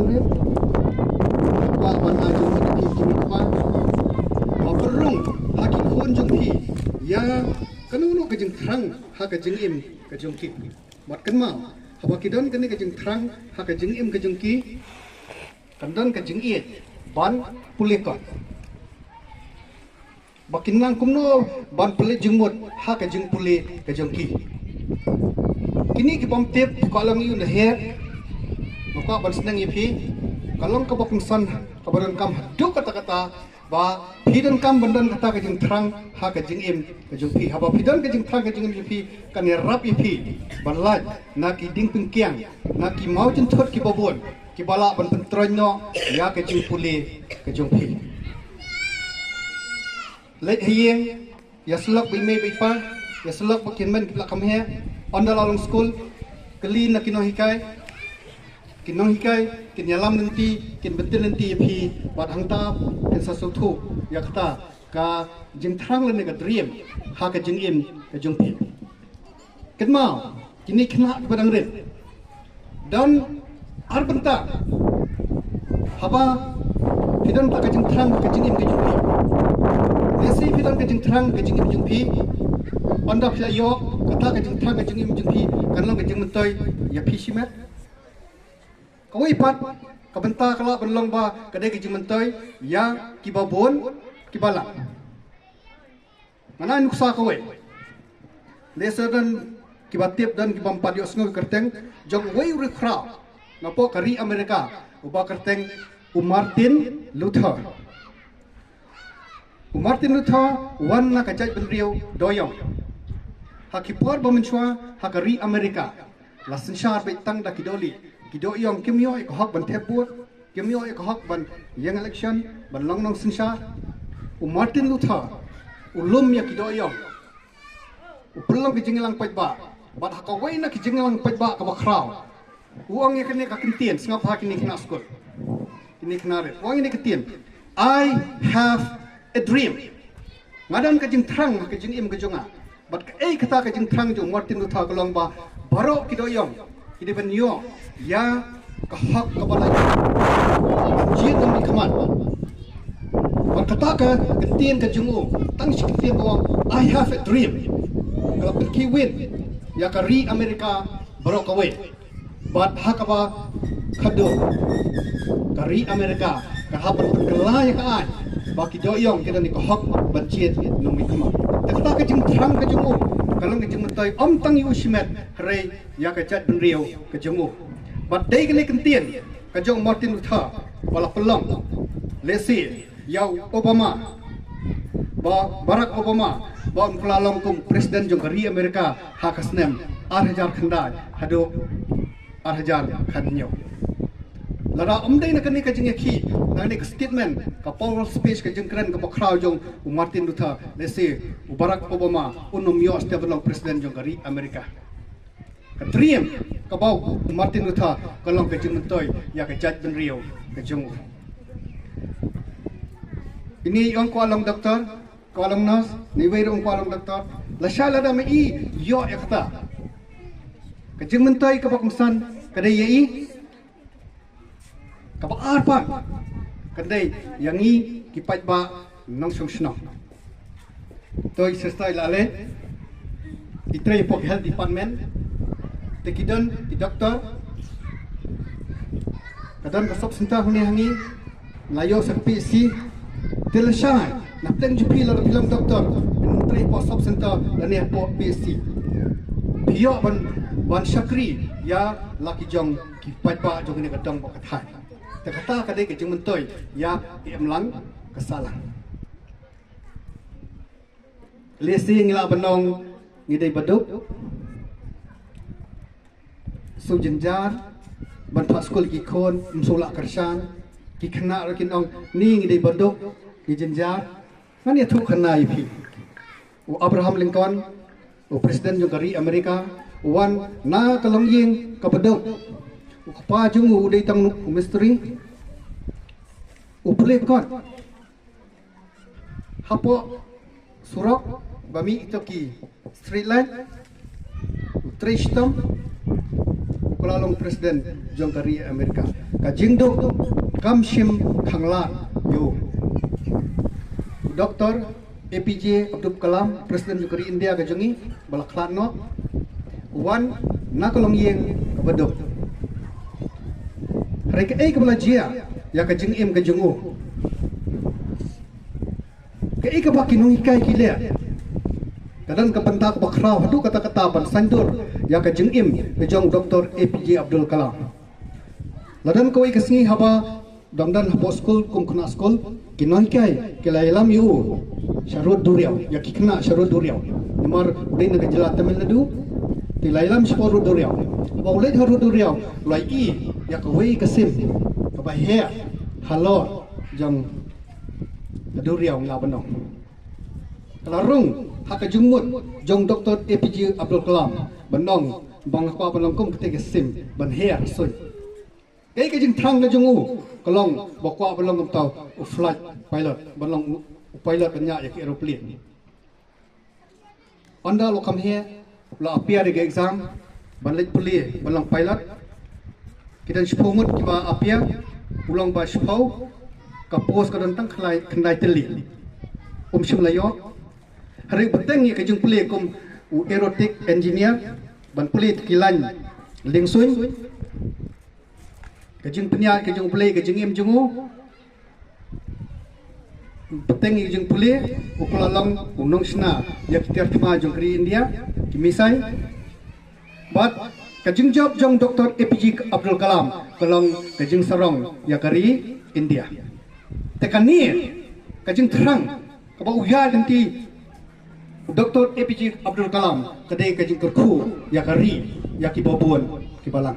ni wa ban a jung ki kimi kwa ma perung haki khon jung ki ya kanu no ke jeng thrang ha ke jeng im ke jung ki mat kan ma ha ba ki don ke ni ke jeng thrang ha ke jeng im ke jung ki kan don ke jeng i ban pulih ko bakin nang kumno ban pulih jeng mot ha ke jeng pulih ke jung ki kini ki bom tip kalong yu ne he maka ban senang ipi kalong ka bapung san kabaran kam duk kata-kata ba hidan kam bandan kata ke jeng thrang ha ke jeng im ke jung pi ha ba hidan ke jeng thrang ke jeng im pi kan rap ipi balaj na ki ding ping kiang na ki mau jen thot ki babon ki bala ban pentroy no ya ke jeng puli ke jung pi let hieng ya selok bi me bi pa ya selok bakin men ki kam he ondalalong school keli na kino hikai kinong hikai kin yalam nanti kin betul nanti pi bat hangta kin sasutu ya kata ka jeng thrang le ga dream ha ka jeng im ka jung pi kin ma kini kena badang rin dan ar benta haba hidan ta ka jeng thrang ka jeng im ka jung pi nesi hidan ka jeng thrang ka jeng im jung pi onda pya yo kata ka jeng thrang ka jeng im jung pi kan long ka jeng mentoi ya pi simet kawai pat kabenta kala benlong ba kadai ke jimentai ya kibabon kibala mana nuksa kawai desa dan kibatip dan kibampat yo sngo kerteng jong wei rekra napo kari Amerika uba kerteng Martin Luther wan na kajai benriu doyong hakipor bamenchwa hakari Amerika lasin syar betang da kidoli kido yong kim yo ek hok ban theput kim yo ek hok ban yang election ban long nong sinsha Martin Luther ulum ya kido yong upelong ki jingelang pait ba bat hakawai na ki jingelang pait ba ka bakraw uang ya kene ka kentien ngap ha kini kena skul kini kena re uang ini ketien I have a dream ngadan ka jing thrang ka jing im ka jonga bat ka kata ka jing thrang jo Martin Luther ka long ba baro kido yong ini benyo ya kahak kabalai jid demi kaman berkata ke kentien ke jungu tang si kentien bawang I have a dream kalau pergi win ya kari Amerika baru kawin bat hakaba kado kari Amerika kahapan perkelah ya kaan baki doyong kita ni kahak berjid demi kaman kata ke jung terang ke jungu kalau ke jung mentai om tang yu simet hare ya ke cat benriau ke jungu bat dai kene kentien ka jong Martin Luther wala pelong lesi yau Obama ba Barack Obama ba umklalong kum presiden jong kari Amerika ha kasnem 8000 khandai hado 8000 khanyo lara omdai na kene ka jing yakhi na ne statement ka power speech ka jing kren ka bakraw jong Martin Luther lesi Barack Obama unum yo stable presiden jong kari Amerika dream kabau Martin Luther kalong ke jengmentoi ya ke judge benriau ke jung ini yang kualong doktor kualong nurse ni weirong kualong doktor la shala da mai yo ekta ke jengmentoi ka bakmsan kadai yei ka ba arpan kadai yangi kipat ba nong sungsno toi sestai lale itre pok health department tekidon di doktor kadang kasop senta huni hangi layo sa PC telesai na pleng jupi la bilang doktor tre po sop senta lani po PC pio ban syakri ya laki jong ki pai ba jong ni kadang po kathai te kata kadai ke jeng mentoi ya emlang kesalang lesi ngila benong ngidai baduk sujenjar bantu skul ki kon msulak kersan ki kena rakin ong ning di baduk ki jenjar ngani thu khana ipi Abraham Lincoln presiden jong kari Amerika wan na kalong ying ka baduk pa jung udai tang misteri uplet kon hapo surok bami itu ki street light trishtam kulalong presiden jong kari Amerika ka jingdok kam shim khangla yo Dr. APJ Abdul Kalam presiden jong kari India ka jongi balaklan no wan nakolong yeng kabadok reka ka balajia ya ka jingim ka jongo ka ka bakinong ikai kilya kadang kepentak bakrau hadu kata-kata ban sandur ya ka jingim ke jong Dr. APJ Abdul Kalam ladan koi kesni haba damdan habo school kum khna school kinoi kai kelailam yu Syarud Duriau ya kikna Syarud Duriau nimar din na Jela Tamil Nadu tilailam Syarud Duriau ba ulai Syarud Duriau lai i ya ka wei kasim ka ba he halo jong Duriau ngabanong kalarung haka jungmut jong Dr. APJ Abdul Kalam benong bang kwa benong kum ketika sim ban her soy kai ka jing thang ka jungu kalong bakwa benong tau flight pilot benong pilot kanya ya aeroplane anda lo come here lo appear di exam ban lek puli benong pilot kita spomut kiba appear ulang ba spau ka pos ka tentang khnai teli shim layo hari beteng ya kejung puli kum aerotic engineer ban puli kilan lingsun kejung penya kejung puli kejung im jungu beteng kejung puli ukulalong unong sna ya kitar kema jong kri India kimisai bat kejung job jong Dr. APJ Abdul Kalam kalong kejung sarong ya kari India tekani kejung terang kaba uya nanti Dr. APJ Abdul Kalam kadai kajing kerku ya kari ya ki babon ki balang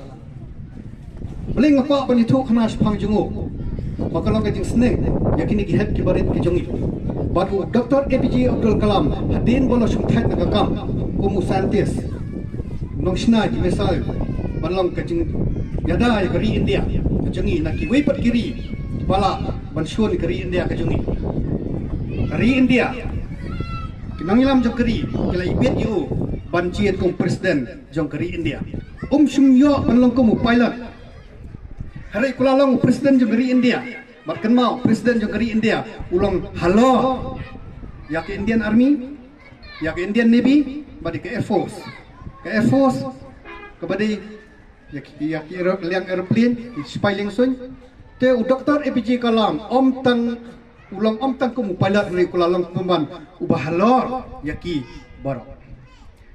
beling apa panitu khana spang jungu makalong kajing sneng ya kini ki het ki barit ki jungi batu Dr. APJ Abdul Kalam hadin bolo sum thait na kam kumu scientist nong shna ki misal balong kajing yada ya kari India kajungi na ki wei pat kiri bala ban shon kari India kajungi kari India kinangilam jong kari kila ibet yu ban chiet kum presiden jong kari India sumyo panlong kum pilot hari kulalong presiden jong kari India markan mau presiden jong kari India ulang halo ya ke Indian Army ya ke Indian Navy badi ke Air Force ke badi ya ke liang aeroplane spy lingsun te Dr. APJ Kalam ulang tang kum pilot ni kulalong pemban ubah halor yaki barok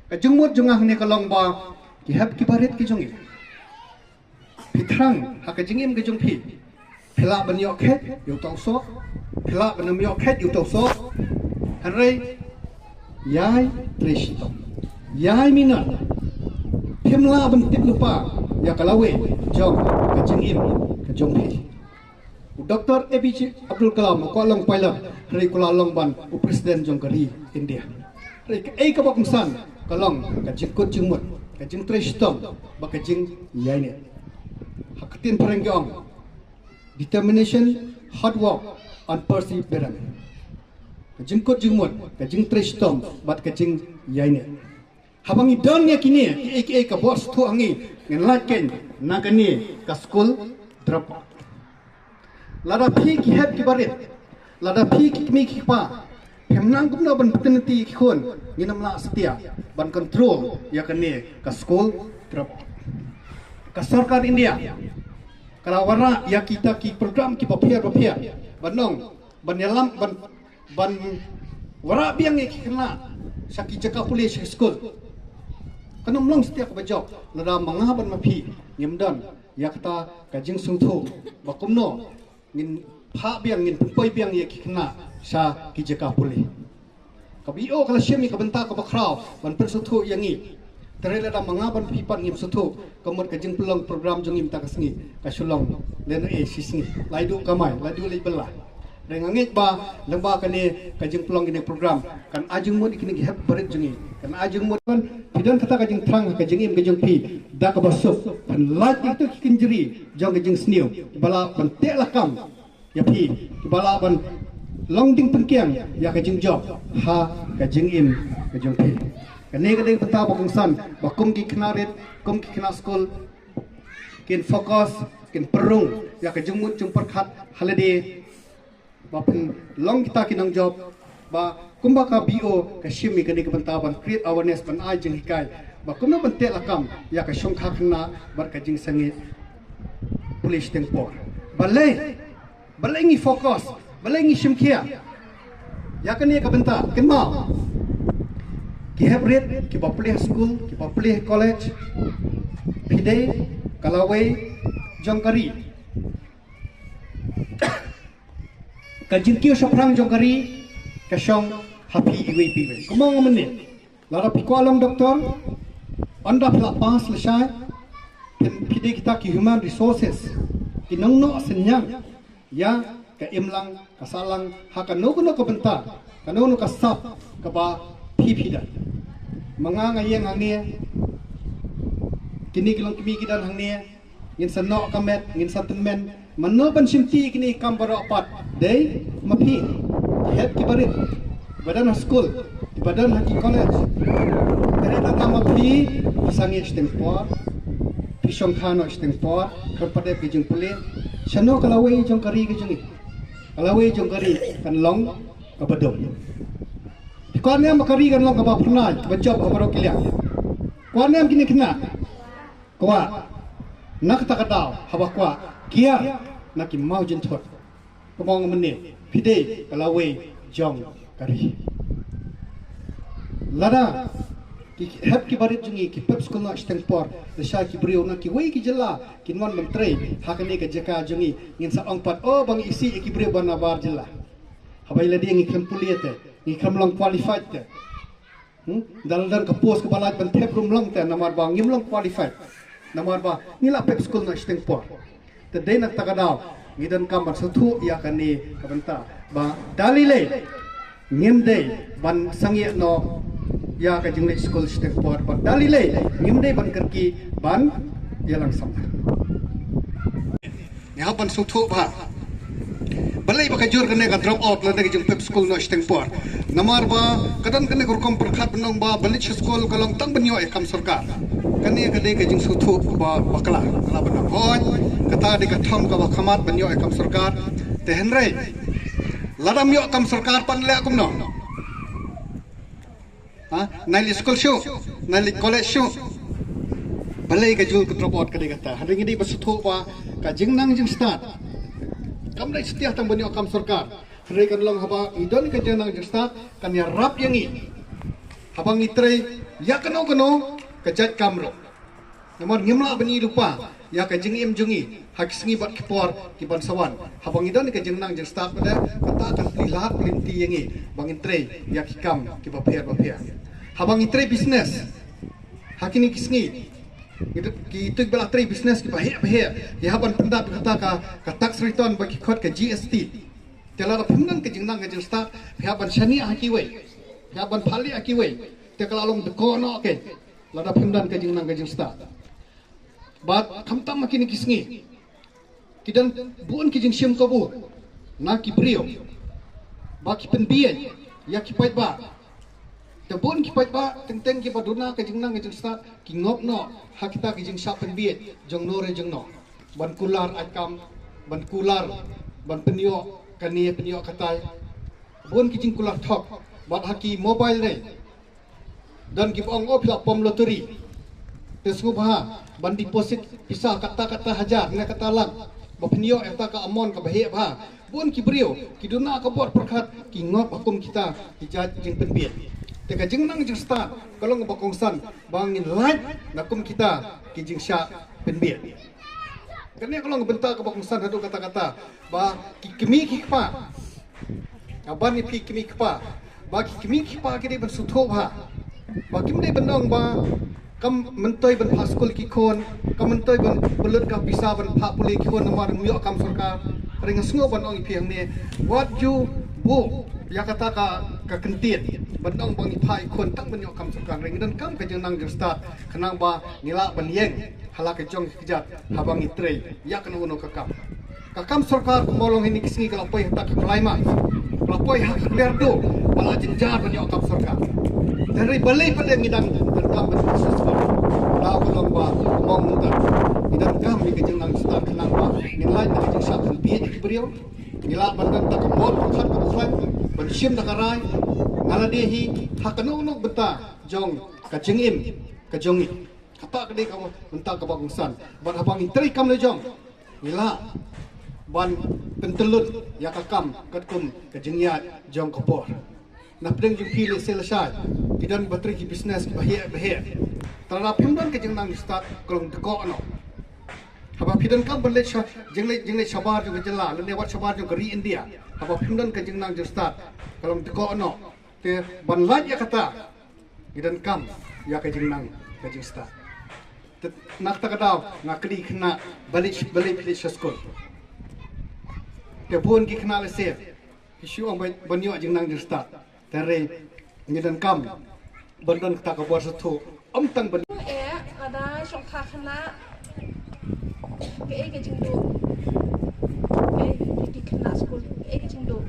kajungmut jungah ni kalong ba ki hab ki barit ki jungi pitrang ha kajingim ki jung pi phela ban yo khet yu tau so phela ban yo khet yu tau so hanrei yai treshito yai mina phimla ban tip lupa ya kalawe jong kajingim ka jung pi Dr. APJ Abdul Kalam kualong pilot hari kulalong ban presiden jong kari India hari ka bakungsan kalong kajing kot jingmut kajing treshtom ba kajing yaine hakatin parengyong determination hard work and perseverance kajing kot jingmut kajing treshtom ba kajing yaine habang idon ya kini ka bos tu angi ngenlaken nagani ka school drop lada phi ki heb ki barit lada phi ki mi ki pa pemnang kum na ban patenti ki khon nginam la setia ban control ya kene ka school drop ka sarkar India kala warna ya kita ki program ki papia banong ban yalam ban wara biang ki kena saki jaka police school kanum long setia ka bajok lada mangah ban mapi ngimdan ya kata kajing sungthu bakumno ngin pha biang ngin poi biang ye kikna sa kijaka puli kabio kala shemi ka benta ka bakrao ban persuthu yangi terela da mangaban pipan ngim suthu kamot ka jing pelong program jongim ta kasngi ka sulong len sisngi laidu kamai laidu libela rengangit ba lamba kane ka jing pelong ini program kan ajung mod ikini hep barit jongi kan ajung mod kan bidan kata ka jing trang ka jingim ka jong pi da ka basuk kan lat itu kinjeri jong ka jing sniu bala ban telakam ya pi bala ban longding pengkiang ya ka jing job ha ka jingim ka jong pi kane ka ding peta bakungsan bakum ki knarit kum ki kna school kin fokus kin perung ya ke jengmut jeng perkhat holiday ba pen long kita kinang job ba kumba ka BO ka shimi ka ni ka bantaban create awareness ban ai jeng hikai ba kumna ban te lakam ya ka shongkha khna bar ka jing sangi police tempo balai ngi fokus balai ngi shimkhia ya ka ni ka banta kin ma ki have read ki ba play school ki ba play college pide kalawai jongkari kajin kio soprang jongkari kasong happy iwe piwe kumong menit lara piko alam doktor anda pula pas lesai pide kita ki human resources ki nongno senyang ya ka imlang kasalang haka nogono ka benta kanono ka sap ka ba pipida manga ngayeng angne kini kilong kimi kidan hangne ngin sanno kamet ngin satenmen manno ban simti kini kambaro apat dei mapi het kibarit badan school badan haki college tere datang mapi sangi stempor pisong khano stempor kerpade bijung pule sano kalawai jong kari ke jungi kalawai jong kari kan long kabadom kone makari kan long kabap pernah bajob abaro kilya kone kini kena kwa nak takatau haba kwa kia nak mau jentot kemong menit pide kalawai jong kari lada ki hab ki barit jungi ki pep school nak stempor desha ki brio nak ki wei ki jela kin mon menteri hakane ka jaka jungi ngin sa ongpat oh bang isi ki brio banabar jela habai ladi ngi kem puliete ngi kem long qualified te dal ka post ka balat ban thep rum long te namar bang ngim long qualified namar ba nila pep school nak stempor te de nak takadaw ngidan kam ban sathu ya kani ka banta ba dalile ngim de ban sangi no ya ka jingle school stempor ban dalile ngim de ban kerki ban ya langsam ya ban sathu ba balai ba kajur kene ka drop out la de jing pep school no stempor namar ba kadan kene kurkom perkhat benong ba balik school kalong tang benyo e kam sarkar kane kade ka jing suthu ba bakla kala benong hoy kata de ka thom ka ba khamat benyo e kam sarkar te henre ladam yo kam sarkar pan le akum no ha naili school show naili college show balai ka jul ka drop out kade kata hari ngidi ba suthu ba ka jing nang jing start kam dai setia tang benyo kam sarkar hari kan long haba idon ka jeng nang jing start kan ya rap yangi habang itre ya kano kajat kamro namor ngimla bani lupa ya ka jing im jungi hak singi bat kipor ki ban sawan habang idon ka jeng nang jing start pada kata kan lilat linti yangi bangin tre ya ki kam ki ba pher habang itre business hakini kisngi ki tuk bela tre business ki ba ya haban penda kata ka tax return ba ki khot ka GST telara phumnan ka jing nang ka jing start haban shani haki we haban phali haki we te kalalong de kono ke lada phumdan ka jing nang ka jing start bat khamtam makini kisngi kidan buon ki jing shim ko bu na ki brio ba ki pen bien ya ki pait ba te buon ki pait ba teng ki baduna ka jing nang ka jing start ki ngop no hakita ki jing sap pen bien jong no re jong no ban kular akam ban kular ban penyo kani penyo katai buon ki jing kular thok bat haki mobile re dan ki ong opla pom lottery tesubha ban deposit bisa kata hajar na kata lang bapnio eta ka amon ka bahe ba bun ki brio ki duna ka bor perkhat ki ngop hukum kita ki jat jing penbiet te ka jing nang jing start kalong ba kongsan bangin light nakum kita ki jing sya penbiet kene kalong benta ka ba kongsan hadu kata-kata ba ki kemi ki pa aban ni kimi pa ba ki kimi pa ki de ban sutho ba ba kim de benong ba kam mentoi ban paskul ki khon kam mentoi ban bulut ka bisa ban pha puli ki khon namar myo kam sarkar ring sngo ban ong phiang ne what you bu ya kata ka kentiet ban ong bang phai khon tang ban yo kam sarkar ring dan kam ka jeng nang jeng start khanang ba nila ban yeng hala ka jong kijat habang itre ya kan uno ka kam sarkar kumolong ini kisngi kalau poi tak klima kalau poi hak lerdo bala jenjar ban yo kam sarkar dari balai pada ngidang dan kam ban susah lau kalau ba mong muda ngidang kam kami kejeng nang start kenang ba nilai na kejeng sa kalbiye di beriau nila bandan tak bol kan ko khlan ban sim na karai ngala dehi hakanu nuk beta jong kajengim kajongi kata kede kamu mentang ka bagong san ban habang intri kam le jong nila ban pentelut ya kakam katkum kajengiat jong kopor na pedeng jung pile selesai kidan bateri ki business ki bahia terhadap himdan ke jengnang start kolong deko ano haba pidan kam berlet jengle sabar jung jela le lewat sabar jung keri India haba himdan ke jengnang start kolong deko ano te ban laj ya kata kidan kam ya ke jengnang ke jeng start nak takadaw ngakli kena balik pilih sekolah te pun ki kena lesep isu ang banyo jengnang start tere ngidan kam bandan tak kabar satu tang ban ada songkha khana ke jingdo di khana school ke jingdo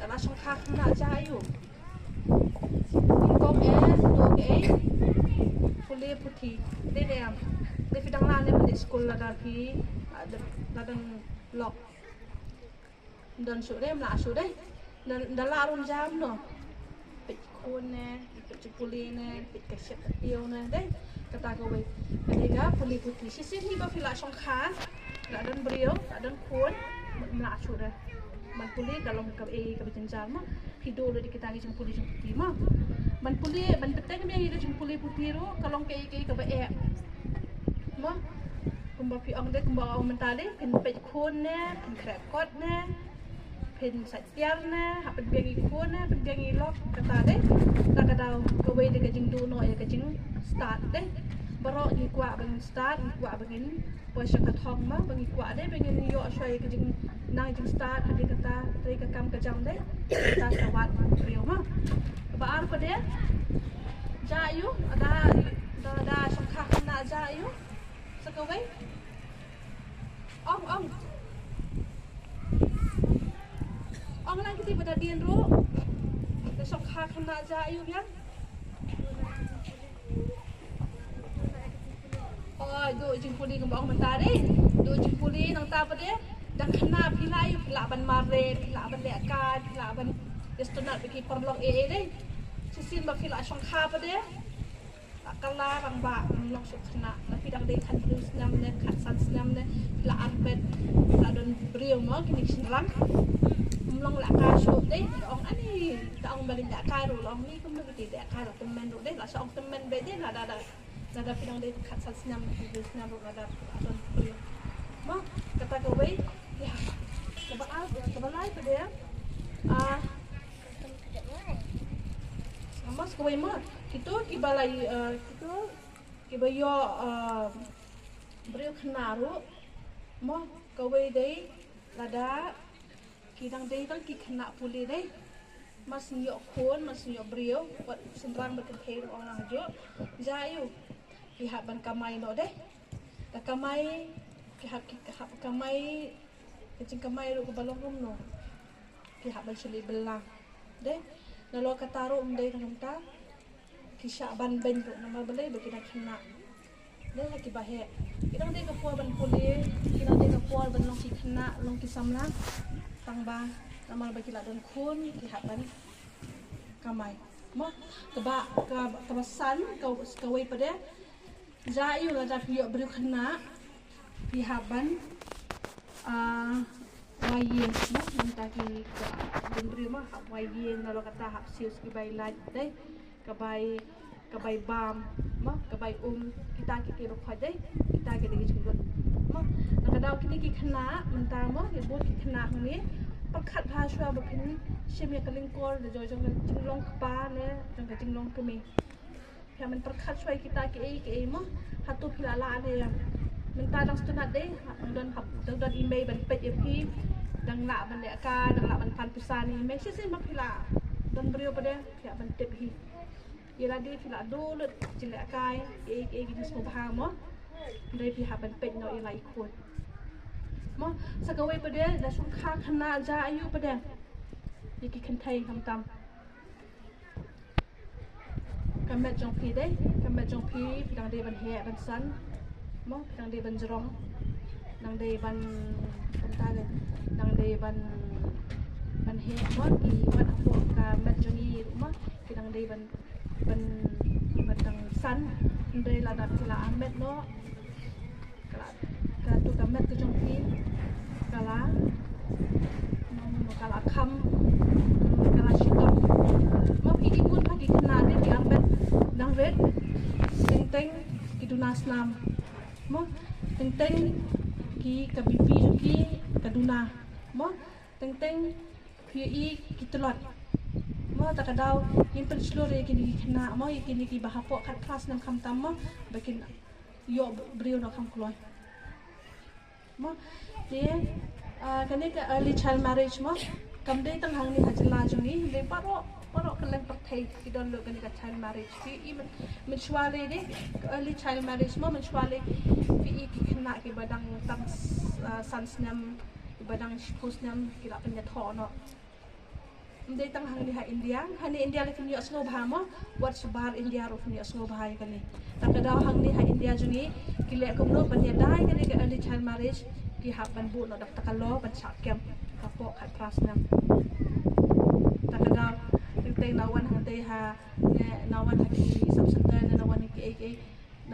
ada songkha khana jayu kom do fule puthi de fidang la ne di school la pi ada lok dan sore mla sore dan la run jam no pit khon ne puli ne pit kaset io ne deh kata kowe ketika puli putih sisi ni ba fila songkha la dan brio la dan khon mla sudah man puli dalam ka jenjal mah hido di kita jeng puli jeng putih mah man puli ban peteng yang hido jeng puli putih ro kalong ke ka ba mah kumba pi ang de kumba ang mentale pin pit khon ne pin krekot ne pin satyar ne hapen biangi khon ne pen biangi lok kata deh tak kadau kowe de kajing du no ya kajing start deh barok ni kwa bang start ni kwa bangin poisa ka thong ma bangi kwa deh bangin yo shoi kajing nang jing start ade kata rei ka kam ka jam deh ta sawat rio ma ba ar ko deh ja yu ada songkha na ja yu sakawe ong lang kita pada dian ro songkha khana ja yu yang do jing puli kembang mentari do jing puli nang ta pada dan khana pilai pila ban mare pila ban lekan pila ban istunat bagi perlong deh sisin ba pila songkha pada kala bang ba long suk khana tapi dang dei khan plus nam ne khat san nam ne pila arbet pila don brio mo kini sinlang long la ka so deh ong ani ta ong balik da ka ro long ni kum ngi da ka ro temen ro deh la so ong temen be deh la da pidang deh khat san snam plus nam ro da don brio ma kata ko we ya coba lai pada ya sama ko we ma kita kibalai kita kibayo brio khana ro ma ko we deh lada kidang deh kan ki khana puli deh mas nyok khon mas nyok brio buat senrang berkenteng orang ajo jayu pihak ban kamai no deh ta kamai pihak kamai kecing kamai ro ke balong rum no pihak ban suli belang deh nalo kataro deh kan ta kisah ban ben ro nama belai bagi nak khana deh lagi bahe kidang deh ke puan ban puli kidang deh ke puan ban long ki khana long ki samlang tang ba nama bagi la don khun ki haban kamai mo keba kebasan kau kawai pada jayu la da piok beri khana ki haban waye mo minta ki don beri mah waye nalo kata hap sius ki bai laj deh kabai bam mo kabai kita ki ro khadai kita ki degi jumgot mo nakadaw kini ki khana mentang mo ki bot ki khana ni pakhat bha shwa ba phin shimya kalingkor de joy jong jinglong pa ne jong ka jinglong kemi ya men pakhat shwa kita ki mo hatu phila la ne ya menta dang stunat de don hap don email ban page fp dang la ban le ka dang la ban pan pisan ni me sin ma phila don brio pada ya ban tip hi ira di phila dulu jile kai gi smo bha mo dai pi ha ban page no ilai khot mo sakawai pada da songkha khana ja ayu pada ki khan thai ham tam kamet jong pi deh kamet jong pi dang de ban he ban san mo nang de ban jerong nang de ban tale nang de ban he mo I ban apo ka met jongi mo kinang de ban tang san de la dat la amet no ka tu ka met tu jong pi kala kala kham kala shitom mo pi ikut pagi kena de di amet nang red teng ki dunas nam mo teng ki kabipi ki kaduna mo teng pi ki telot mo takadaw yin pelslore kini kena mo kini ki bahapo kat kelas nam kam tam mo bakin yo brio no kam kloy mo de kani ka early child marriage mo kam de tang hang ni hajla jungi de paro kalen perthai ki don lo kani ka child marriage ki men shwale de early child marriage mo men shwale pi ki kena ki badang tang sans nam badang shpus nam ki la penya tho no Hindi tang hang ni ha India, hani India le fini asno bahama, wat sebar India ro fini asno bahai kani. Takadaw hang ni ha India jungi, kile kumno banya dai kani ke early child marriage, ki ha ban bu no dak takalo ban sakyam, kapo kat pras nam. Takadaw teng nawan hang te ha nawan ha ki subcenter nawan ki AK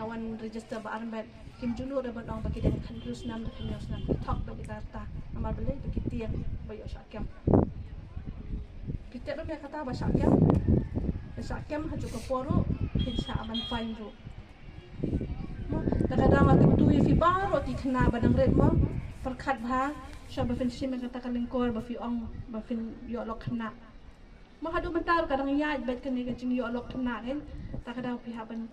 nawan register ba armbet kim junu da ban ong bagi dan khandrus nam da kinyos nam thok da data amar bele bagi tiang bayo sakyam. Kita rumah kata bahasa Kem haju ke poro insya aman fine ro. Mo kadang ati tuhi fi baro ti kena badang red mo perkat bah sya ba fin sim kata kalingkor ba fi ong ba fin yo lok kena. Mo hadu mentar kadang ya bet kene ke jing yo lok kena kan ta kadang pihaban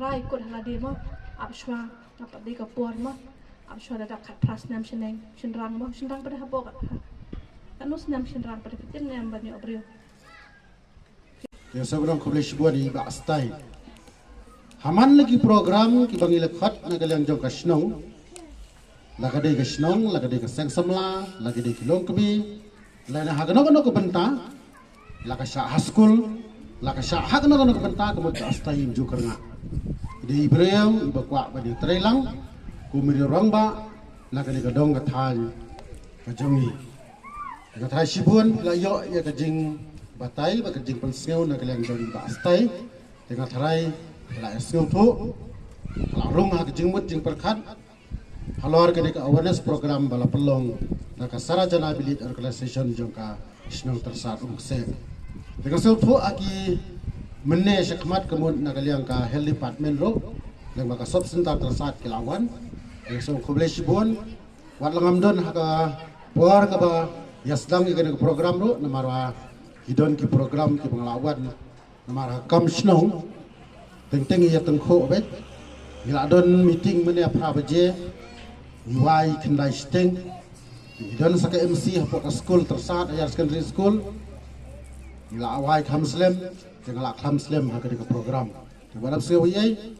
rai kot halade mo abswa dapat di ke por mo abswa dadak kat pras nam seneng senrang pada habok kanus nam senrang pada fitin nam bani obrio ya sebelum kublish buat di Bastai haman lagi program ki bangi lekhat nagalang jong kasnong lagade kasnong lagade kaseng samla lagade kilong kbi lana hagano ko benta lakasha haskul lakasha hagano ko benta ko Bastai imju karnga di Ibrahim ibakwa badi trelang kumiri rangba lagade gadong gathal kajongi gathai sibun la yo ya kajing batai ba kajing penseu na kalian joli Bastai dengan tharai la eseu thu la rung ha kajing mut jing perkhat halor kene ka awareness program bala pelong na ka sarajana bilit organization jongka snong tersat ungse dengan seu thu aki menne sekmat kemun na kalian ka health department ro yang baka sob center tersat kilawan yang so kublai sibun wat langam don ha ka puar ka ba yasdang ikene program ro namarwa hidon ki program ki penglawan namara kam snong teng ya tengkho bet ila don meeting mene apa baje wai kendai steng hidon saka MC hapo ka school tersat ayar secondary school ila wai khamslem jengala khamslem ha ka program barap se hoyai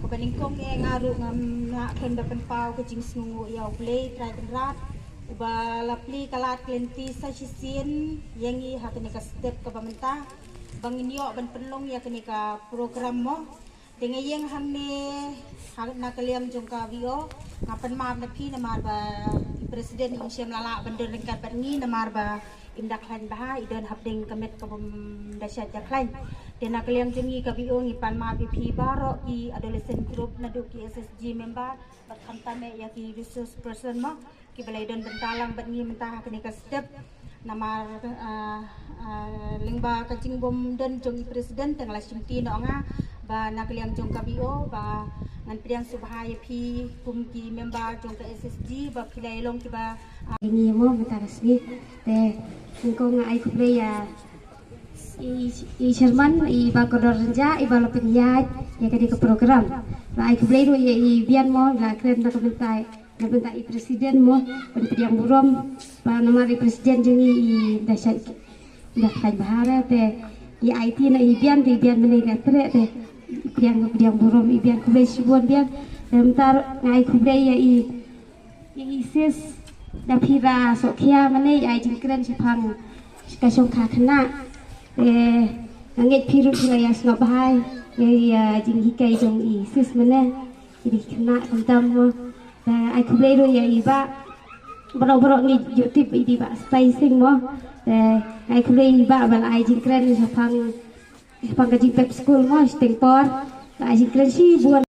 Paningkong ngaru ngam na kenda penpau ke jing sungu ya play try berat uba lapli kalat klenti sa sisien yangi hakene ka step ka pamenta bangin yo ban penlong ya kene ka program mo dengan yang hamne hak na kaliam jong ka vio ngapan ma na pi na mar ba presiden insyam lala bandar lengkat bangi na mar ba indak lan bah idon habding kamet ka dasyat jaklain dan nak kalian jengi KBO ngipan ma BP baro I adolescent group na do ki SSG member berkantame ya ki resource person ma ki balai don bentalang bangi mentah kini ka step namar lingba kacing bom dan jong presiden tenglah simti no nga ba nak kalian jong KBO ba ngan priang subhaya pi kum ki member jong ka SSG ba pilai long ki ba ini mo betarasbi te kung ai kuplaya I Sherman I Bakodor Renja I Balapin Yai ya kadi ke program la ai kublai ro ya I bian mo la kren na kebentai na bentai I presiden mo pendiang burom ba nama I presiden jengi I dasyat dah kai bahara te I IT na I bian menai gatre te pendiang burom I bian kublai sibuan bian bentar ngai kublai ya I sis da phira sokhia menai ai jingkren sipang kasong kha khana ngit pirut sila ya snop hai ya jing hikai jong I sus mana jadi kena kentam mo ai kublai ro ya iba barok-barok ni YouTube di ba spacing mo ai kublai iba bal ai jing kren sa pang ka jing pep school mo stengpor ai jing kren si buan